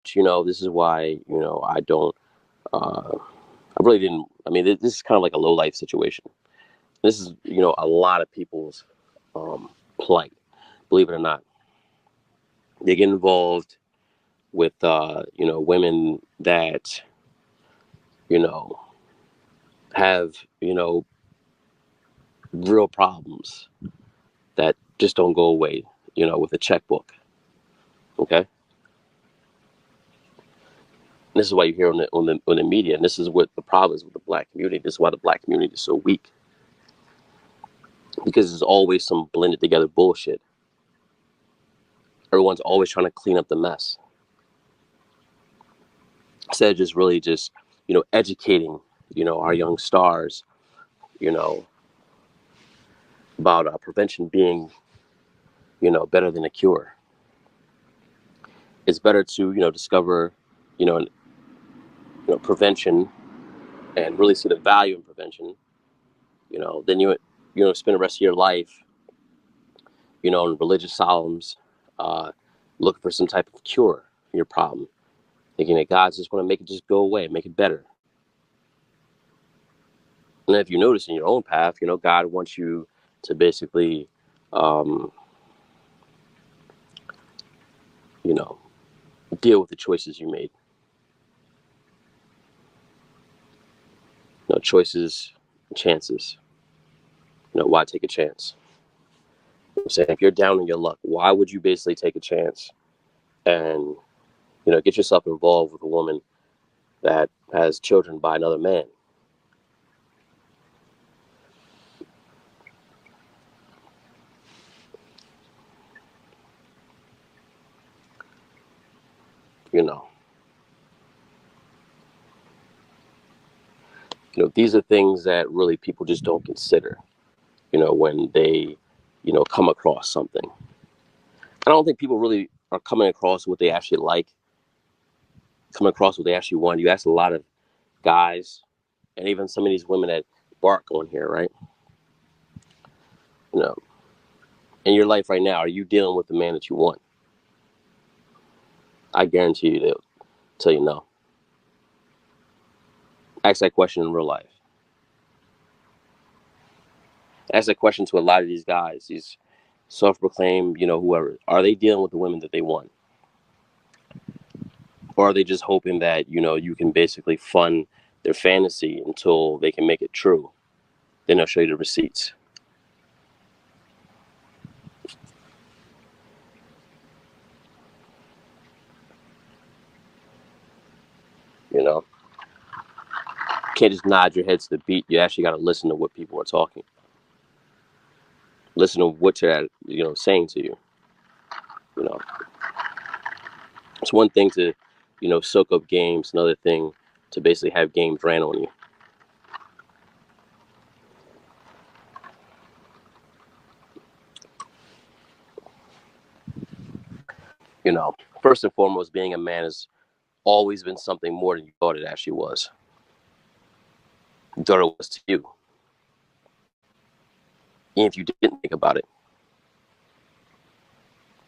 this is why, I don't, I really didn't, I mean, this is kind of like a low life situation. This is, a lot of people's um, plight, believe it or not. They get involved with, women that, you know, have, real problems that just don't go away, with a checkbook. Okay. And this is why you hear on the media, and this is what the problem is with the black community. This is why the black community is so weak, because there's always some blended together bullshit. Everyone's always trying to clean up the mess instead of just really just educating our young stars, you know about prevention being better than a cure. It's better to discover you know, prevention, and really see the value in prevention. Then spend the rest of your life in religious solemns, uh, looking for some type of cure for your problem, thinking that God's just going to make it just go away, make it better. And if you notice in your own path, God wants you to basically, um, you know, deal with the choices you made. Choices, chances. Why take a chance? I'm saying, if you're down in your luck, why would you basically take a chance and get yourself involved with a woman that has children by another man? You know, these are things that really people just don't consider. When they, come across something. I don't think people really are coming across what they actually like, coming across what they actually want. You ask a lot of guys, and even some of these women that bark on here, right? You know, in your life right now, are you dealing with the man that you want? I guarantee you they'll tell you no. Ask that question in real life. Ask that question to a lot of these guys, these self-proclaimed, whoever. Are they dealing with the women that they want? Or are they just hoping that, you can basically fund their fantasy until they can make it true? Then they'll show you the receipts. You know, you can't just nod your head to the beat. You actually got to listen to what people are talking. Listen to what they're, saying to you. You know, it's one thing to, soak up games. Another thing to basically have games ran on you. First and foremost, being a man has always been something more than you thought it actually was. You thought it was to you, even if you didn't think about it.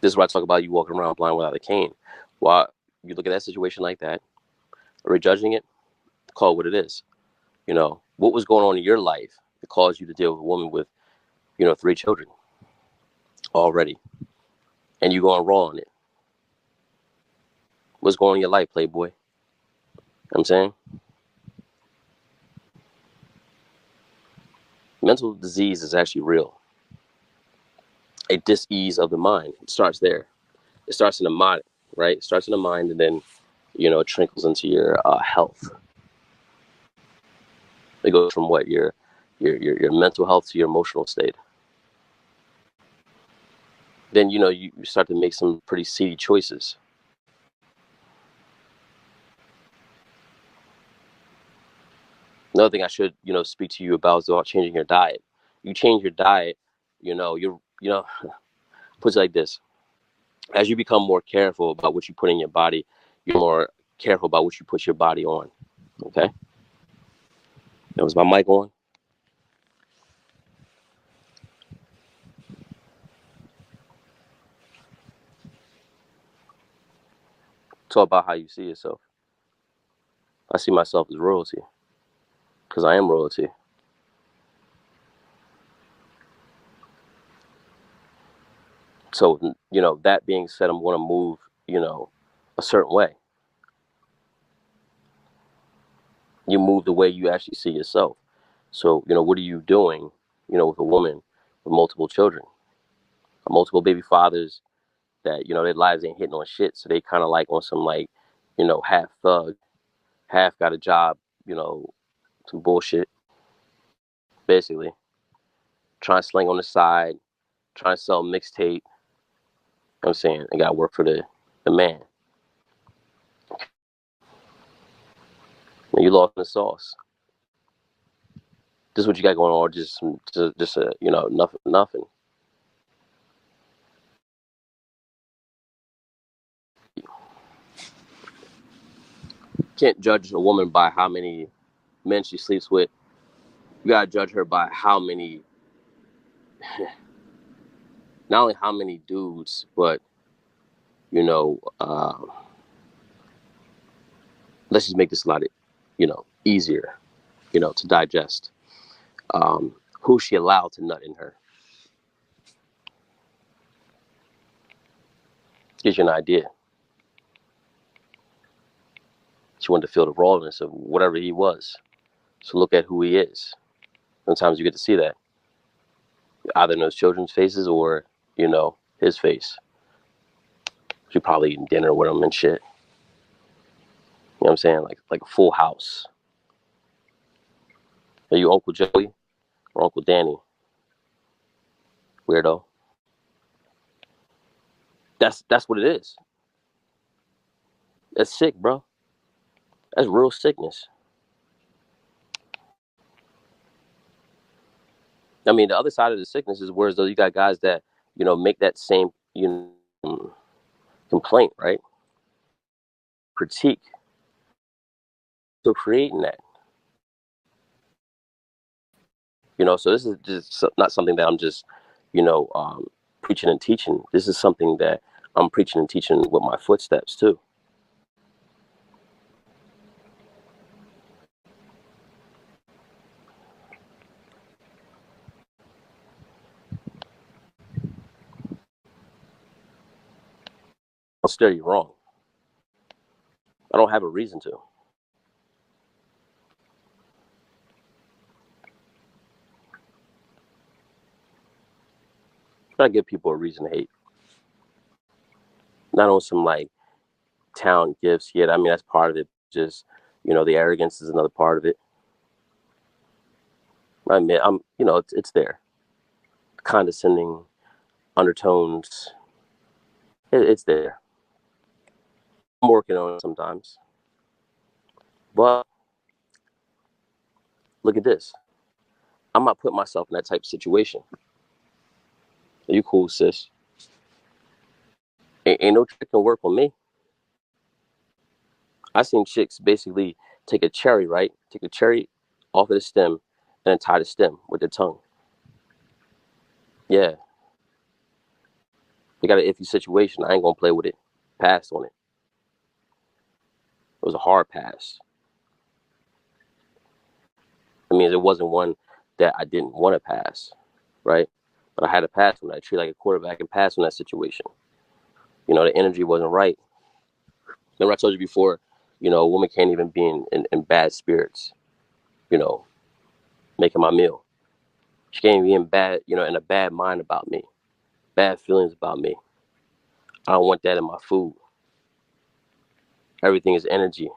This is why I talk about you walking around blind without a cane. Why you look at that situation like that, or judging it, call it what it is. What was going on in your life that caused you to deal with a woman with, 3 children already, and you going raw on it? What's going on in your life, Playboy? I'm saying mental disease is actually real. A dis-ease of the mind. It starts there. It starts in the mind, right? It starts in the mind, and then it trickles into your health. It goes from what your mental health to your emotional state. Then you start to make some pretty seedy choices. Another thing I should speak to you about is about changing your diet. You change your diet, you're put it like this: as you become more careful about what you put in your body, you're more careful about what you put your body on. Okay. That was my mic on. It's all about how you see yourself. I see myself as royalty because I am royalty. So, that being said, I'm going to move, a certain way. You move the way you actually see yourself. So, what are you doing, with a woman with multiple children, multiple baby fathers that, their lives ain't hitting on shit. So they kind of like on some like, half thug, half got a job, some bullshit, basically. Trying to sling on the side, trying to sell a mixtape. I'm saying I got to work for the man. And you lost in the sauce. This is what you got going on, or just nothing. You can't judge a woman by how many men she sleeps with. You gotta judge her by how many, not only how many dudes, but you know, uh, let's just make this a lot, easier, to digest. Who she allowed to nut in her gives you an idea. She wanted to feel the rawness of whatever he was. So look at who he is. Sometimes you get to see that either in those children's faces or, his face. She probably eating dinner with him and shit. You know what I'm saying? Like a full house. Are you Uncle Joey or Uncle Danny? Weirdo. That's what it is. That's sick, bro. That's real sickness. I mean, the other side of the sickness is whereas though you got guys that, make that same, complaint, right? Critique. So creating that, so this is just not something that I'm just, you know, um, preaching and teaching. This is something that I'm preaching and teaching with my footsteps too. I'll steer you wrong. I don't have a reason to. Try to give people a reason to hate. Not on some like talent gifts yet. I mean, that's part of it. Just, the arrogance is another part of it. I admit, it's there. Condescending undertones. It's there. I'm working on it sometimes. But look at this. I'm not putting myself in that type of situation. Are you cool, sis? Ain't no trick can work on me. I seen chicks basically take a cherry, right? Take a cherry off of the stem and then tie the stem with their tongue. Yeah, they got an iffy situation. I ain't gonna play with it. Pass on it. It was a hard pass. I mean, it wasn't one that I didn't want to pass, right? But I had to pass on that. I treat like a quarterback and pass on that situation. The energy wasn't right. Remember I told you before, a woman can't even be in bad spirits, you know, making my meal. She can't be in bad, in a bad mind about me, bad feelings about me. I don't want that in my food. Everything is energy.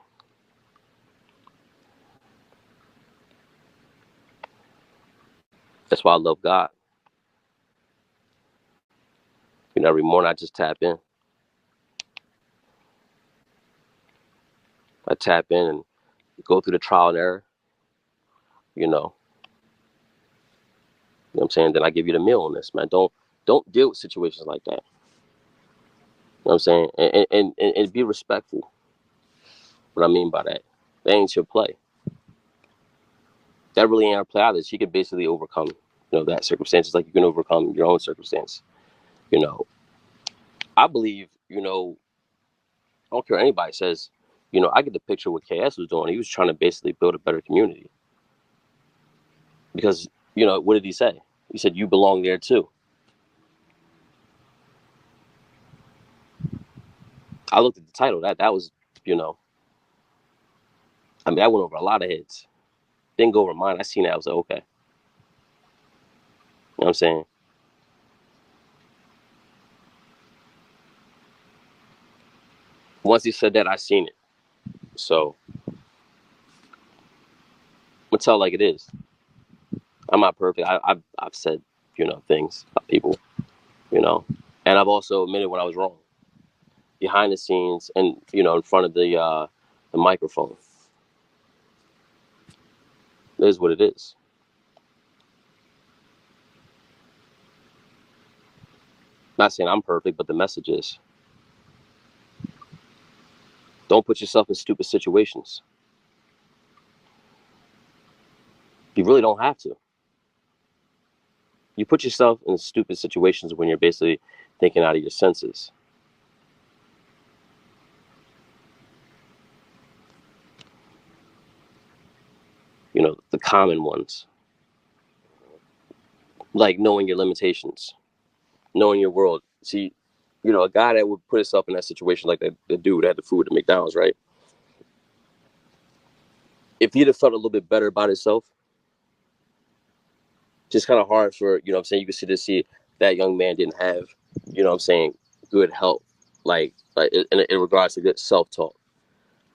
That's why I love God. Every morning I just tap in. I tap in and go through the trial and error, you know. You know what I'm saying? Then I give you the meal on this, man. Don't deal with situations like that. You know what I'm saying? And be respectful. What I mean by that. That ain't your play. That really ain't our play either. She could basically overcome, that circumstances like you can overcome your own circumstance. You know. I believe, don't care what anybody says. I get the picture what KS was doing. He was trying to basically build a better community because, what did he say? He said, you belong there too. I looked at the title. That was, that went over a lot of heads. Didn't go over mine. I seen that. I was like, okay. You know what I'm saying? Once he said that, I seen it. So I'm gonna tell like it is. I'm not perfect. I've said, things about people, you know, and I've also admitted when I was wrong behind the scenes and, in front of the microphone. It is what it is. Not saying I'm perfect, but the message is don't put yourself in stupid situations. You really don't have to. You put yourself in stupid situations when you're basically thinking out of your senses. The common ones, like knowing your limitations, knowing your world. See, a guy that would put himself in that situation, like that the dude that had the food at McDonald's, right? If he'd have felt a little bit better about himself, just kind of hard for, what I'm saying, you could see that young man didn't have, what I'm saying, good help, like in regards to good self-talk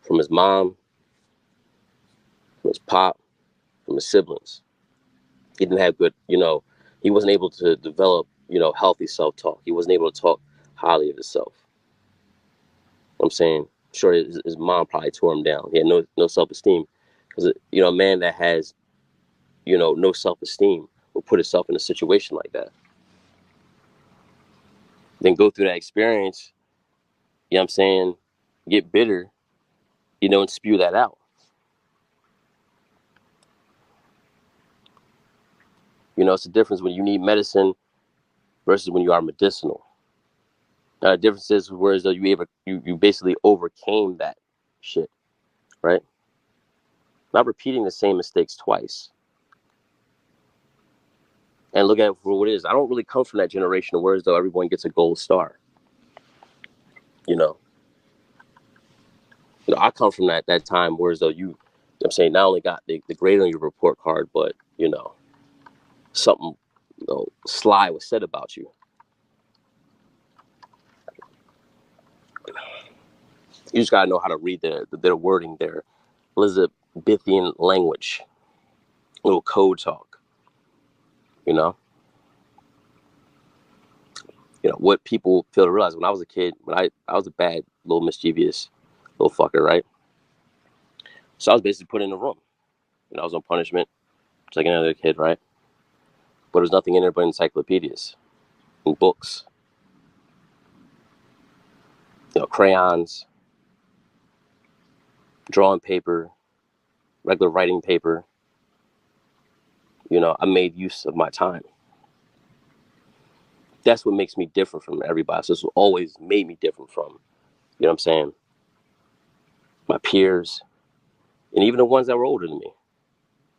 from his mom, from his pop, from his siblings. He didn't have good, he wasn't able to develop, healthy self-talk. He wasn't able to talk highly of himself. I'm saying, sure, his mom probably tore him down. He had no self-esteem because, a man that has, no self-esteem will put himself in a situation like that. Then go through that experience, what I'm saying, get bitter, and spew that out. It's a difference when you need medicine versus when you are medicinal. Now, the difference is whereas though you basically overcame that shit, right? Not repeating the same mistakes twice. And look at it for what it is. I don't really come from that generation of words though everyone gets a gold star. You know, I come from that time whereas though I'm saying, not only got the grade on your report card, but something sly was said about you. You just gotta know how to read their wording, their Elizabethan language, little code talk. You know, what people fail to realize. When I was a kid, when I was a bad little mischievous little fucker, right? So I was basically put in a room. I was on punishment, just like another kid, right? But there's nothing in there but encyclopedias and books, crayons, drawing paper, regular writing paper. I made use of my time. That's what makes me different from everybody. So this what always made me different from, what I'm saying, my peers, and even the ones that were older than me,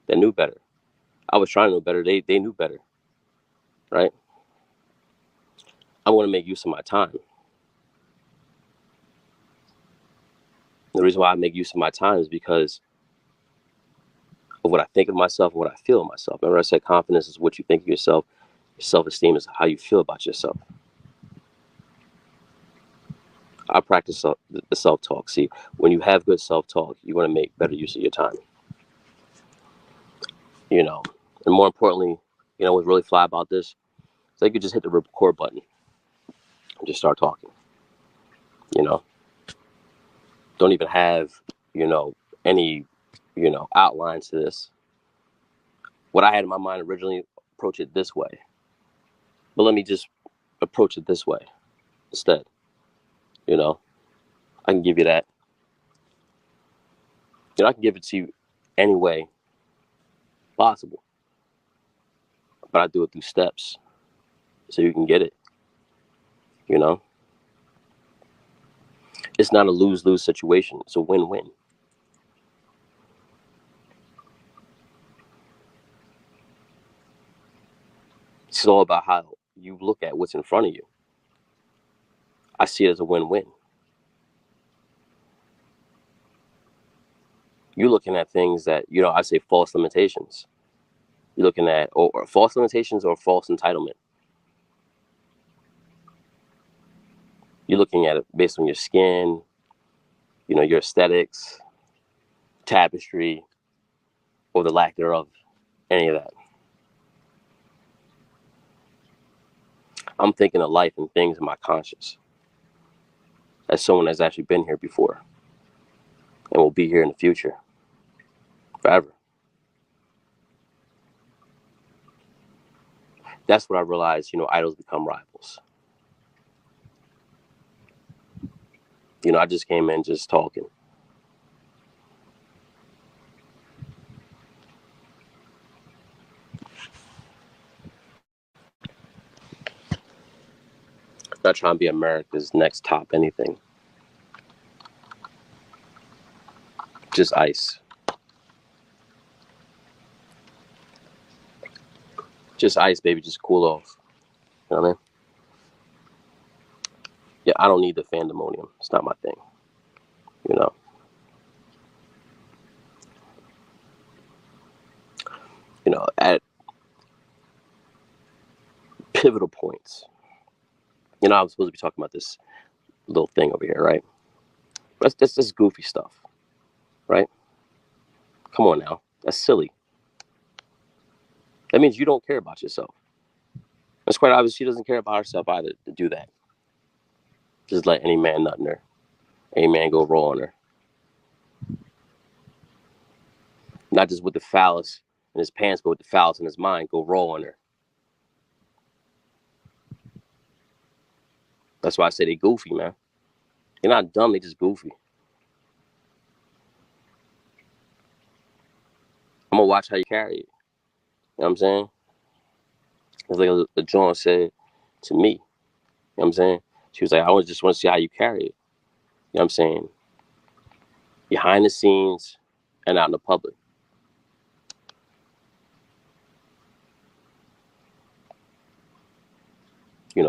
that knew better. I was trying to know better. They knew better, right? I want to make use of my time. The reason why I make use of my time is because of what I think of myself and what I feel of myself. Remember, I said confidence is what you think of yourself. Self-esteem is how you feel about yourself. I practice the self-talk. See, when you have good self-talk, you want to make better use of your time. And more importantly, what's really fly about this is that you could just hit the record button and just start talking. You know, don't even have any outlines to this. What I had in my mind originally, approach it this way, but let me just approach it this way instead. You know, I can give you that. I can give it to you any way possible, but I do it through steps so you can get it. You know, It's not a lose-lose situation. It's a win-win. It's all about how you look at what's in front of you. I see it as a win-win. You're looking at things that, I say false limitations. You're looking at or false limitations or false entitlement. You're looking at it based on your skin, your aesthetics, tapestry, or the lack thereof, any of that. I'm thinking of life and things in my conscious as someone that's actually been here before and will be here in the future forever. That's what I realized, idols become rivals. I just came in just talking. Not trying to be America's next top anything. Just ice. Just ice, baby. Just cool off. You know what I mean? Yeah, I don't need the fandemonium. It's not my thing. You know. At pivotal points. I was supposed to be talking about this little thing over here, right? That's just goofy stuff, right? Come on now. That's silly. That means you don't care about yourself. It's quite obvious she doesn't care about herself either to do that. Just let any man nut in her. Any man go raw on her. Not just with the phallus in his pants, but with the phallus in his mind, go raw on her. That's why I say they goofy, man. They're not dumb, they just goofy. I'm gonna watch how you carry it. You know what I'm saying? It's like the John said to me. You know what I'm saying? She was like, I just want to see how you carry it. You know what I'm saying? Behind the scenes and out in the public.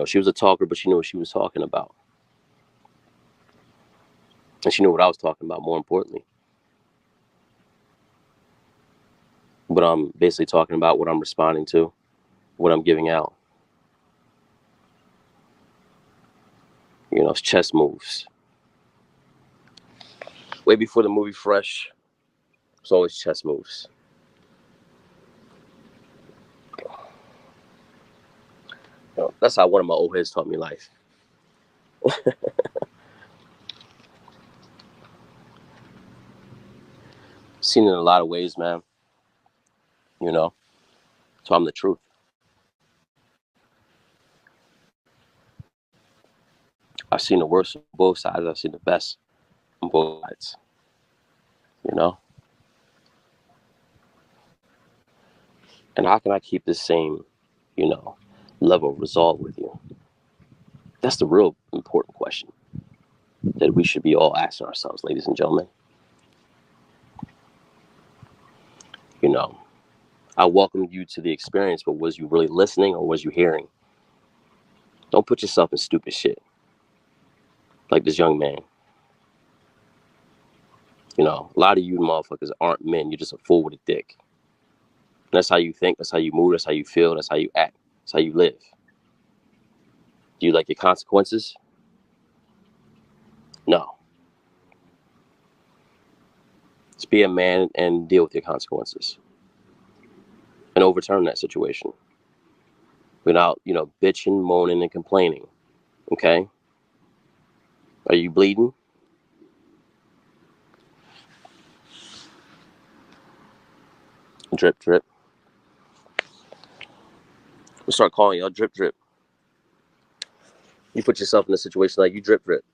She was a talker, but she knew what she was talking about. And she knew what I was talking about, more importantly. But I'm basically talking about what I'm responding to, what I'm giving out. It's chess moves. Way before the movie Fresh, it's always chess moves. That's how one of my old heads taught me life. Seen it in a lot of ways, man. So I'm the truth. I've seen the worst on both sides. I've seen the best on both sides. You know? And how can I keep the same, level of resolve with you? That's the real important question that we should be all asking ourselves, ladies and gentlemen. I welcomed you to the experience, but was you really listening or was you hearing? Don't put yourself in stupid shit like this young man. A lot of you motherfuckers aren't men. You're just a fool with a dick. And that's how you think. That's how you move. That's how you feel. That's how you act. That's how you live. Do you like your consequences? No. Just be a man and deal with your consequences and overturn that situation without, bitching, moaning, and complaining. Okay? Are you bleeding? Drip, drip. We'll start calling y'all drip, drip. You put yourself in a situation like you drip, drip.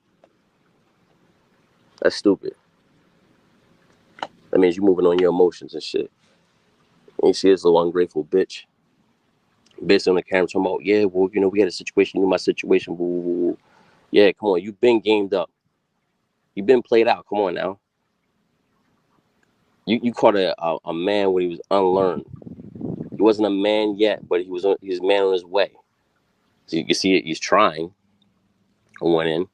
That's stupid. That means you're moving on your emotions and shit. And you see this little ungrateful bitch. Bitch on the camera talking about, yeah, well, we had a situation, my situation, woo, woo, woo. Yeah, come on, you've been gamed up. You've been played out. Come on now. You caught a man when he was unlearned. He wasn't a man yet, but he was a man on his way. So you can see it. He's trying. I went in.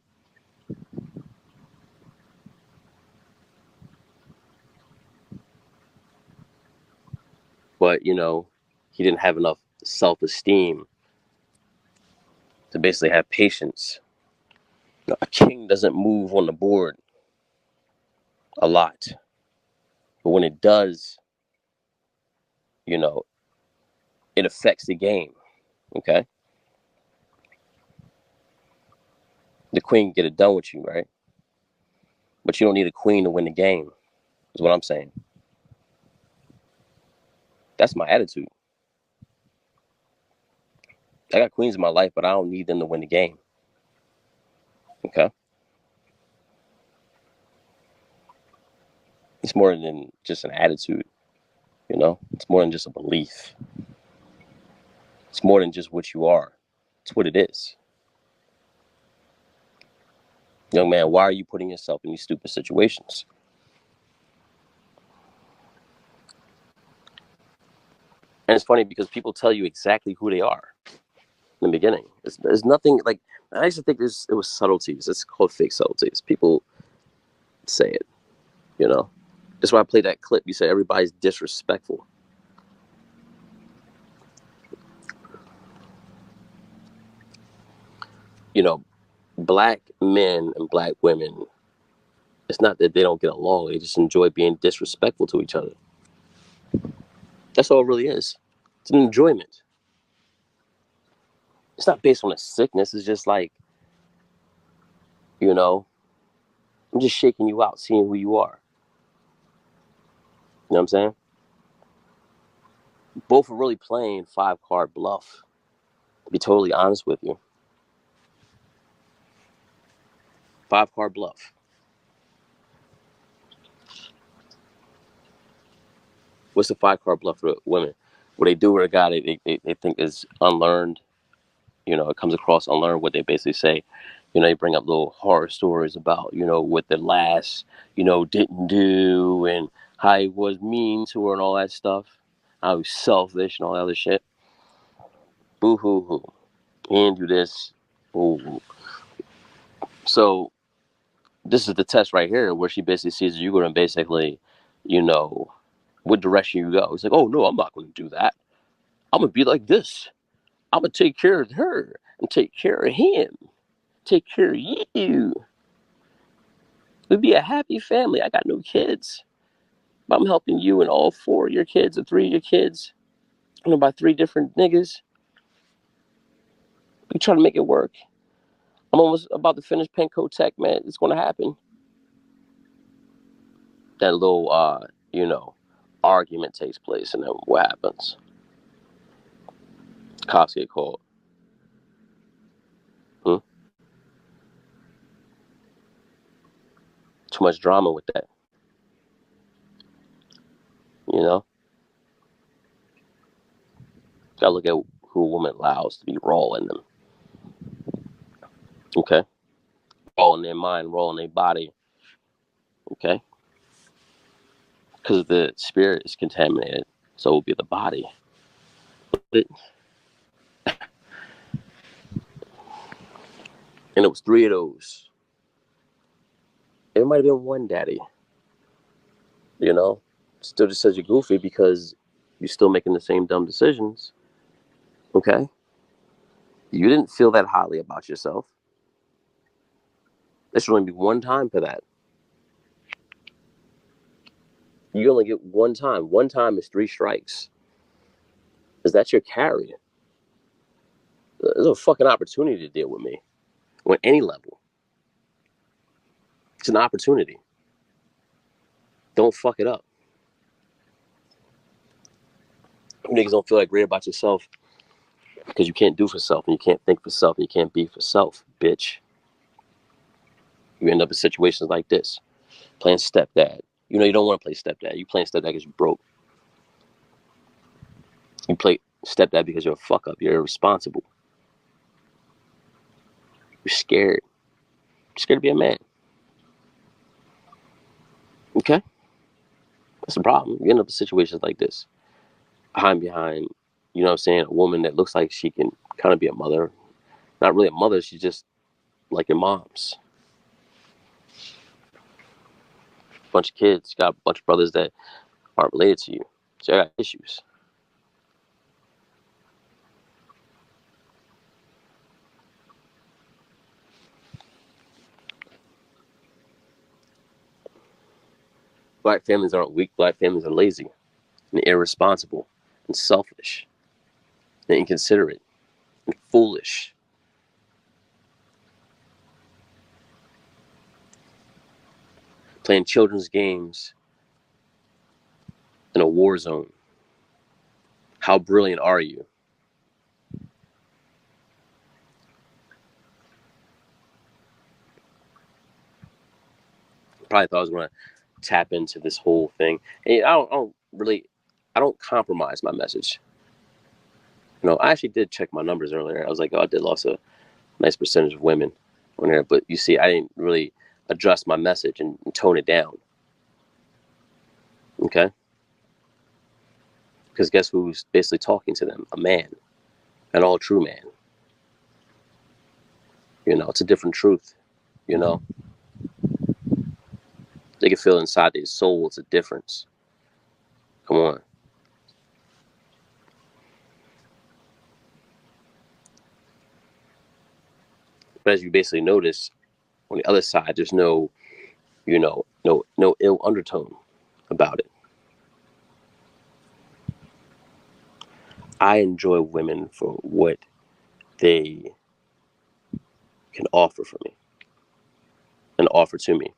But, he didn't have enough self-esteem to basically have patience. A king doesn't move on the board a lot. But when it does, it affects the game. Okay? The queen can get it done with you, right? But you don't need a queen to win the game, is what I'm saying. That's my attitude. I got queens in my life, but I don't need them to win the game. Okay? It's more than just an attitude, It's more than just a belief. It's more than just what you are. It's what it is. Young man, why are you putting yourself in these stupid situations? And it's funny because people tell you exactly who they are in the beginning. There's nothing like, I used to think it was subtleties. It's called fake subtleties. People say it, That's why I played that clip. You said everybody's disrespectful. Black men and black women, it's not that they don't get along. They just enjoy being disrespectful to each other. That's all it really is. It's an enjoyment. It's not based on a sickness. It's just like, I'm just shaking you out, seeing who you are. You know what I'm saying? Both are really playing 5-card bluff. To be totally honest with you. 5-card bluff. What's the 5-card bluff for women? What they do with a guy they think is unlearned, it comes across unlearned, what they basically say. They bring up little horror stories about, what the last, didn't do and how he was mean to her and all that stuff. How he was selfish and all that other shit. Boo hoo hoo. He didn't do this. Ooh. So this is the test right here where she basically sees you going to basically, what direction you go. It's like, oh no, I'm not going to do that. I'm going to be like this. I'm going to take care of her and take care of him. Take care of you. We'd be a happy family. I got no kids. But I'm helping you and all 4 of your kids or 3 of your kids. By 3 different niggas. We try to make it work. I'm almost about to finish Penco Tech, man. It's going to happen. That little, argument takes place, and then what happens? Cops get called. Too much drama with that. Gotta look at who a woman allows to be raw in them. Okay? Raw in their mind, raw in their body. Okay? Because the spirit is contaminated, so will be the body. And it was 3 of those. It might have been 1 daddy. Still just says you're goofy because you're still making the same dumb decisions. Okay? You didn't feel that highly about yourself. There should only be 1 time for that. You only get 1 time. 1 time is 3 strikes. Is that your carry? There's a fucking opportunity to deal with me on any level. It's an opportunity. Don't fuck it up. Niggas don't feel like great about yourself because you can't do for self and you can't think for self and you can't be for self, bitch. You end up in situations like this, playing stepdad. You don't want to play stepdad. You playing stepdad because you're broke. You play stepdad because you're a fuck up. You're irresponsible. You're scared. You're scared to be a man. Okay, that's the problem. You end up in situations like this, behind, you know what I'm saying, a woman that looks like she can kind of be a mother. Not really a mother, she's just like your mom's. Bunch of kids, you got a bunch of brothers that aren't related to you. So I got issues. Black families aren't weak. Black families are lazy and irresponsible and selfish and inconsiderate and foolish. Playing children's games in a war zone. How brilliant are you? Probably thought I was going to tap into this whole thing. And I don't compromise my message. You know, I actually did check my numbers earlier. I was like, oh, I did lost a nice percentage of women on here. But you see, I didn't really adjust my message and tone it down. Okay? Because guess who's basically talking to them? A man. An all true man. You know, it's a different truth. You know, they can feel inside their soul it's a difference. Come on. But as you basically notice, on the other side, there's no, no ill undertone about it. I enjoy women for what they can offer for me and offer to me.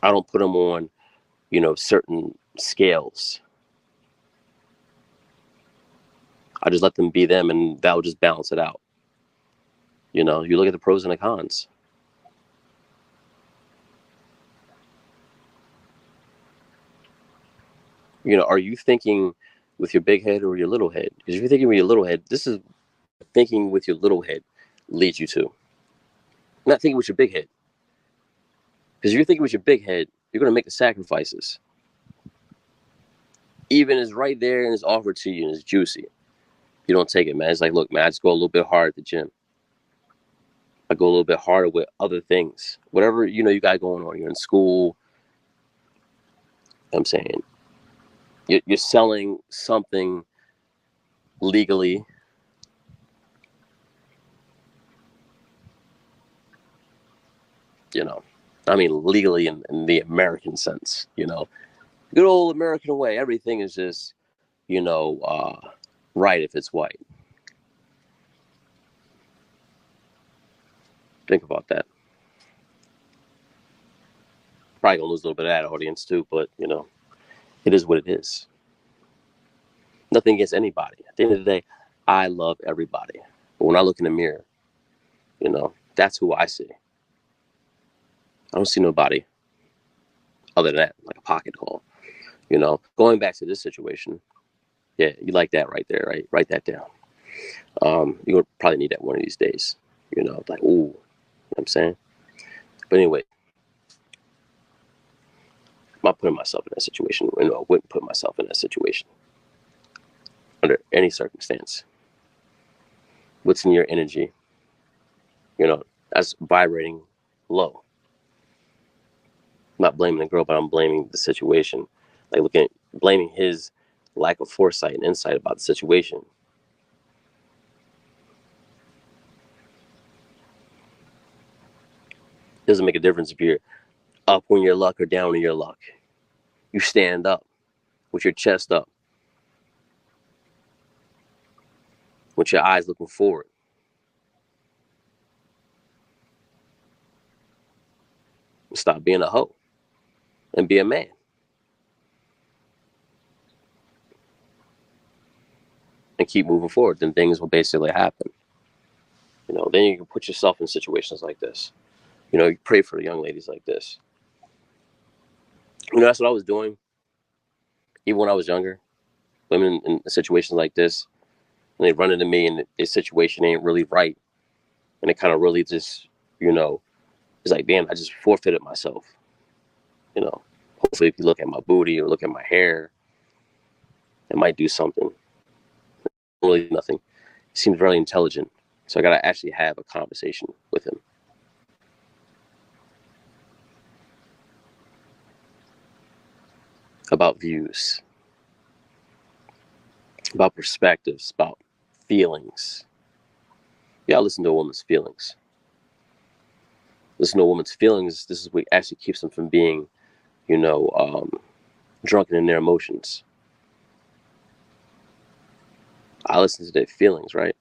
I don't put them on, certain scales. I just let them be them, and that will just balance it out. You know, you look at the pros and the cons. You know, are you thinking with your big head or your little head? Because if you're thinking with your little head, this is thinking with your little head leads you to. Not thinking with your big head. Because if you're thinking with your big head, you're going to make the sacrifices. Even it's right there and it's offered to you and it's juicy. You don't take it, man. It's like, look, man, I just go a little bit hard at the gym. I go a little bit harder with other things. Whatever, you got going on. You're in school. I'm saying you're selling something legally. I mean, legally in the American sense, good old American way. Everything is just, right if it's white. Think about that. Probably gonna lose a little bit of that audience too, but it is what it is. Nothing against anybody. At the end of the day, I love everybody. But when I look in the mirror, that's who I see. I don't see nobody other than that, like a pocket hole. Going back to this situation, yeah, you like that right there, right? Write that down. You'll probably need that one of these days. Like, ooh, you know what I'm saying? But anyway, I'm not putting myself in that situation. I wouldn't put myself in that situation under any circumstance. What's in your energy? That's vibrating low. I'm not blaming the girl, but I'm blaming the situation. Like blaming his lack of foresight and insight about the situation. It doesn't make a difference if you're up when you're luck or down when you're luck. You stand up with your chest up, with your eyes looking forward. Stop being a hoe and be a man. And keep moving forward. Then things will basically happen. Then you can put yourself in situations like this. You pray for the young ladies like this. That's what I was doing. Even when I was younger, women in situations like this, and they run into me and the situation ain't really right. And it kind of really just you know, it's like, damn, I just forfeited myself. You know, hopefully if you look at my booty or look at my hair, it might do something. Really nothing. He seems very intelligent. So I got to actually have a conversation with him. About views, about perspectives, about feelings. Yeah, listen to a woman's feelings. Listen to a woman's feelings. This is what actually keeps them from being, drunken in their emotions. I listen to their feelings, right?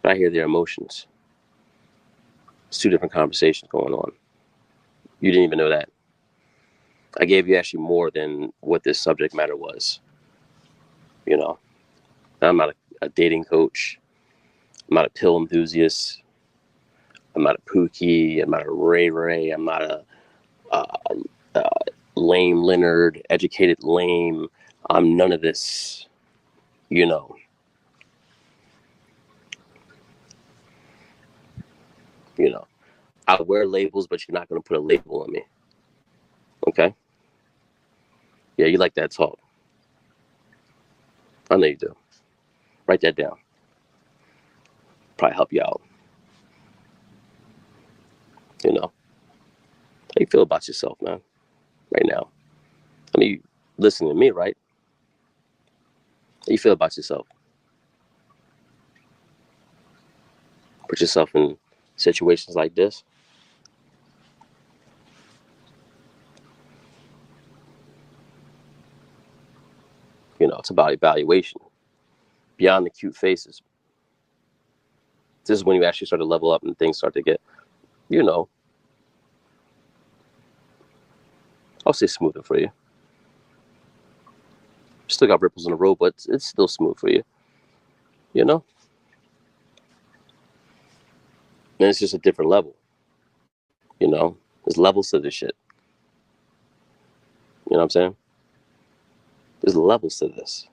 But I hear their emotions. It's two different conversations going on. You didn't even know that. I gave you actually more than what this subject matter was. You know, I'm not a dating coach. I'm not a pill enthusiast. I'm not a Pookie. I'm not a Ray Ray. I'm not a lame Leonard, educated lame. I'm none of this, you know. You know, I wear labels, but you're not going to put a label on me. Okay? Yeah, you like that talk. I know you do. Write that down. Probably help you out. You know, how you feel about yourself, man, right now? I mean, you listen to me, right? How you feel about yourself? Put yourself in situations like this. You know, it's about evaluation. Beyond the cute faces. This is when you actually start to level up and things start to get, you know, I'll say smoother for you. Still got ripples in the road, but it's still smooth for you. You know? And it's just a different level. You know? There's levels to this shit. You know what I'm saying? There's levels to this.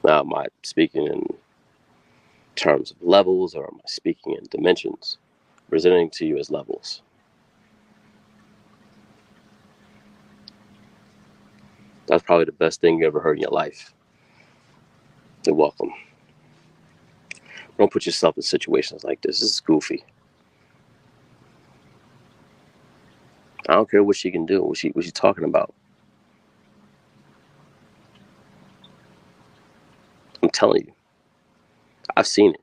Now, am I speaking in terms of levels or am I speaking in dimensions? Presenting to you as levels. That's probably the best thing you ever heard in your life. You're welcome. Don't put yourself in situations like this. This is goofy. I don't care what she can do, what she talking about. I'm telling you. I've seen it.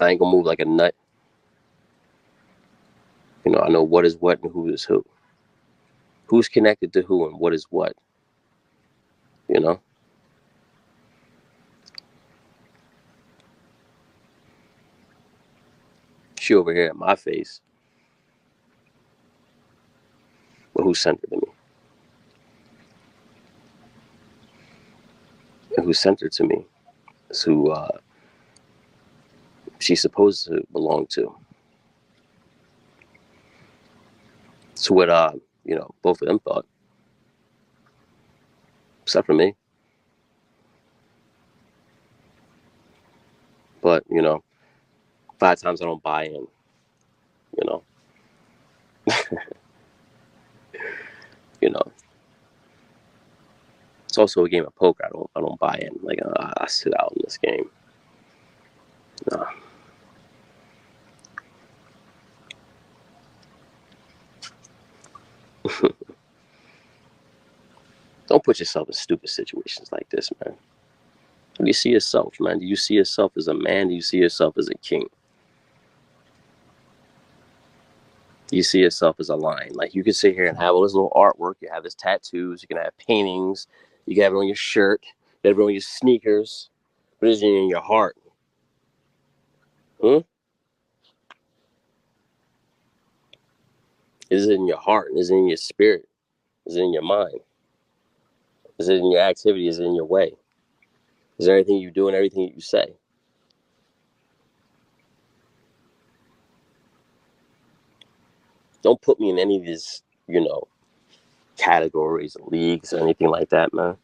I ain't gonna move like a nut. You know, I know what is what and who is who. Who's connected to who and what is what. You know? She over here in my face. But who's centered to me? And who's centered to me is who she's supposed to belong to. It's what both of them thought. Except for me. But, 5 times I don't buy in, you know. You know. It's also a game of poker. I don't buy in. Like I sit out in this game. Nah. Don't put yourself in stupid situations like this, man. How do you see yourself, man? Do you see yourself as a man? Do you see yourself as a king? Do you see yourself as a lion? Like you can sit here and have all this little artwork. You have this tattoos. You can have paintings. You can have it on your shirt. You have it on your sneakers. But is it in your heart? Hmm? Is it in your heart? Is it in your spirit? Is it in your mind? Is it in your activity? Is it in your way? Is there anything you do and everything you say? Don't put me in any of this, categories, leagues, or anything like that, man.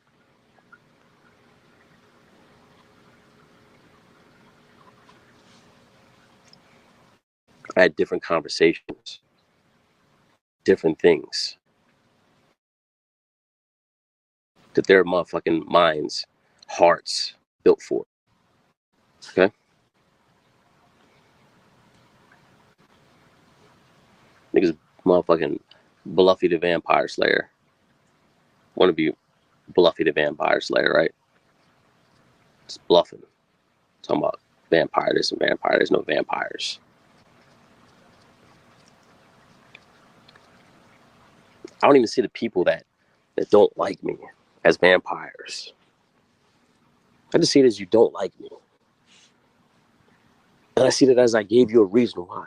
I had different conversations, different things that their motherfucking minds, hearts built for. Okay? Niggas motherfucking Bluffy the Vampire Slayer. Wanna be Bluffy the Vampire Slayer, right? It's bluffing. Talking about vampire this and vampire. There's no vampires. I don't even see the people that don't like me as vampires. I just see it as you don't like me. And I see that as I gave you a reason why.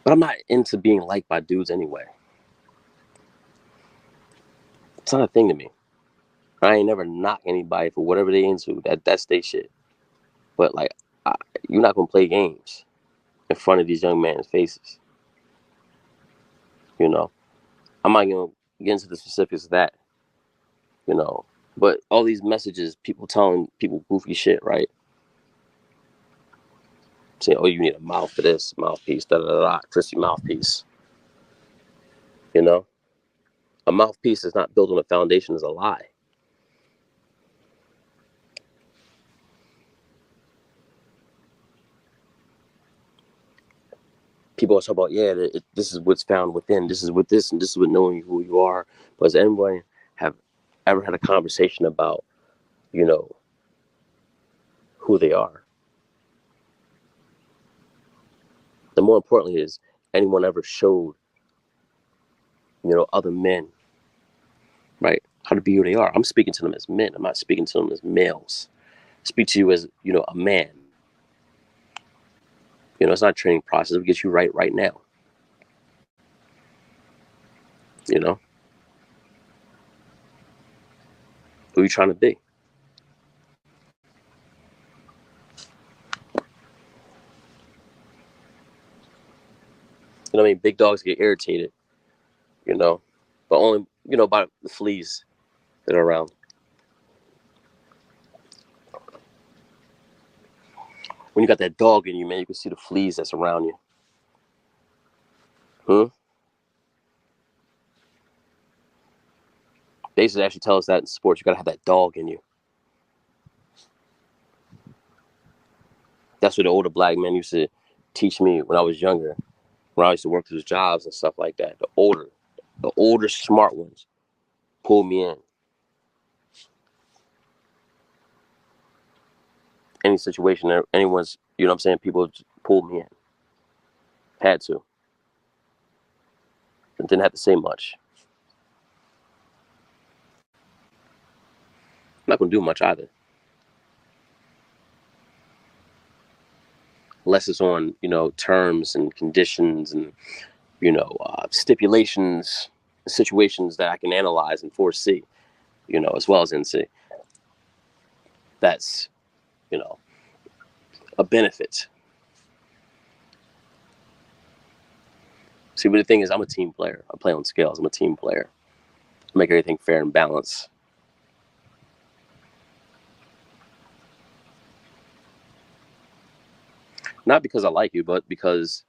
But I'm not into being liked by dudes anyway. It's not a thing to me. I ain't never knock anybody for whatever they into. That's their shit. But like, you're not gonna play games in front of these young men's faces. You know, I'm not gonna get into the specifics of that. You know, but all these messages, people telling people goofy shit, right? Saying, "Oh, you need a mouth for this, mouthpiece, da da da, da, Chrissy mouthpiece." You know, a mouthpiece that's not built on a foundation is a lie. People are talking about, yeah, this is what's found within. This is what this, and this is what knowing who you are. But does anyone have ever had a conversation about, you know, who they are? And more importantly, is anyone ever showed, other men, right, how to be who they are? I'm speaking to them as men. I'm not speaking to them as males. I speak to you as, a man. It's not a training process. It gets you right now. You know, who are you trying to be? I mean, big dogs get irritated, but only, by the fleas that are around. When you got that dog in you, man, you can see the fleas that's around you. Hmm? They used to actually tell us that in sports, you gotta have that dog in you. That's what the older black men used to teach me when I was younger, when I used to work those jobs and stuff like that. The older smart ones pulled me in. Any situation, anyone's, what I'm saying, people pulled me in. Had to. And didn't have to say much. I'm not gonna do much either. Unless it's on, terms and conditions and, stipulations, situations that I can analyze and foresee, as well as NC. That's, you know, a benefit. See, but the thing is, I'm a team player. I play on scales. I'm a team player. I make everything fair and balanced. Not because I like you, but because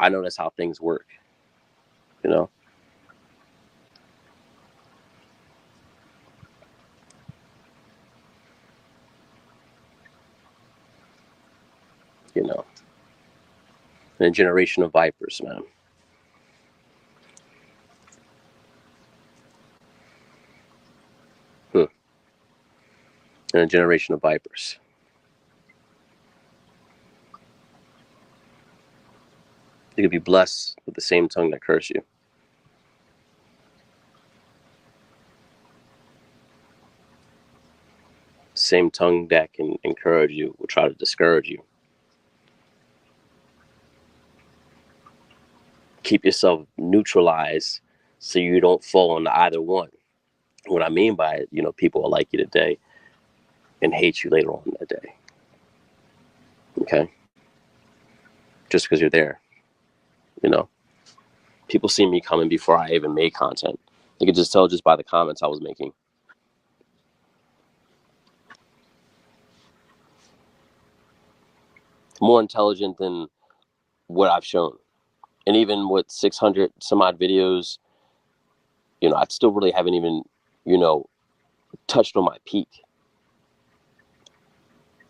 I know that's how things work. You know, you know, and a generation of vipers, man. Hmm. And a generation of vipers. You could be blessed with the same tongue that curse you. Same tongue that can encourage you will try to discourage you. Keep yourself neutralized so you don't fall into either one. What I mean by it, people will like you today and hate you later on in the day. Okay? just because you're there. You know, people see me coming before I even made content. They could just tell just by the comments I was making. More intelligent than what I've shown. And even with 600 some odd videos, I still really haven't even, touched on my peak.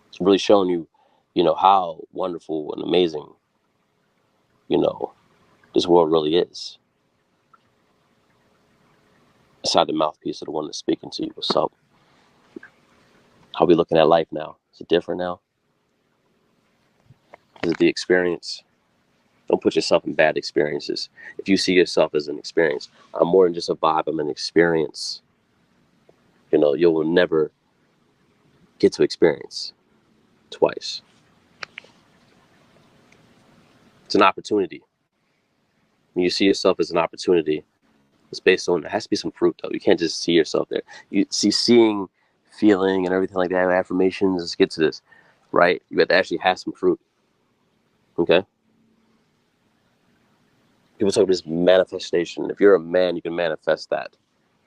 It's really showing you, how wonderful and amazing, this world really is. Aside the mouthpiece of the one that's speaking to you. So, how are we looking at life now? Is it different now? Is it the experience? Don't put yourself in bad experiences. If you see yourself as an experience, I'm more than just a vibe, I'm an experience. You will never get to experience twice. It's an opportunity. When you see yourself as an opportunity, it's based on, there has to be some fruit though. You can't just see yourself there. You see, seeing, feeling, and everything like that, affirmations, let's get to this, right? You have to actually have some fruit. Okay? People talk about this manifestation. If you're a man, you can manifest that.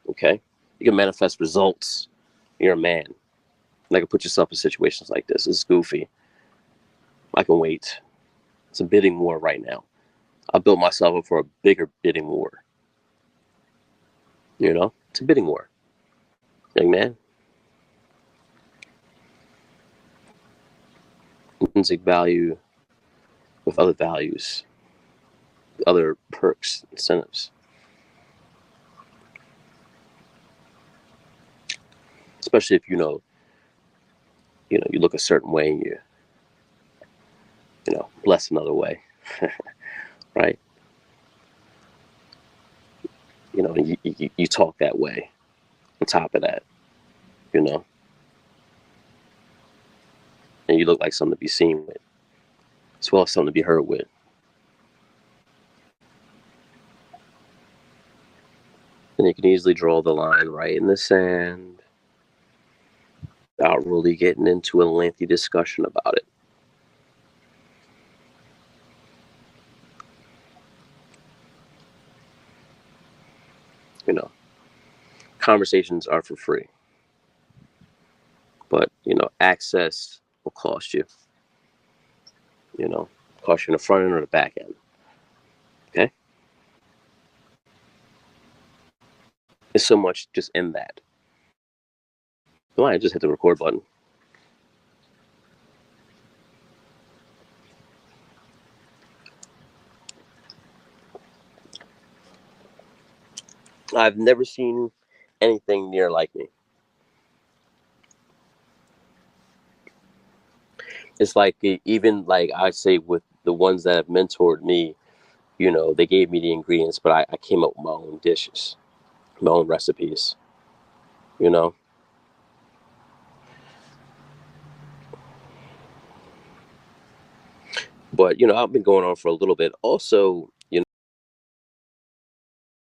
Okay? You can manifest results. You're a man. And I can put yourself in situations like this. It's goofy. I can wait. It's a bidding war right now. I built myself up for a bigger bidding war. It's a bidding war. Young man. Intrinsic value with other values, other perks, incentives. Especially if you look a certain way and bless another way, right? You talk that way. On top of that, and you look like something to be seen with, as well as something to be heard with. And you can easily draw the line right in the sand without really getting into a lengthy discussion about it. Conversations are for free, but access will cost you. Cost you in the front end or the back end. Okay, there's so much just in that. Well, I just hit the record button. I've never seen anything near like me. It's like, even like I say with the ones that have mentored me, they gave me the ingredients, but I came up with my own dishes, my own recipes, you know. But I've been going on for a little bit. Also,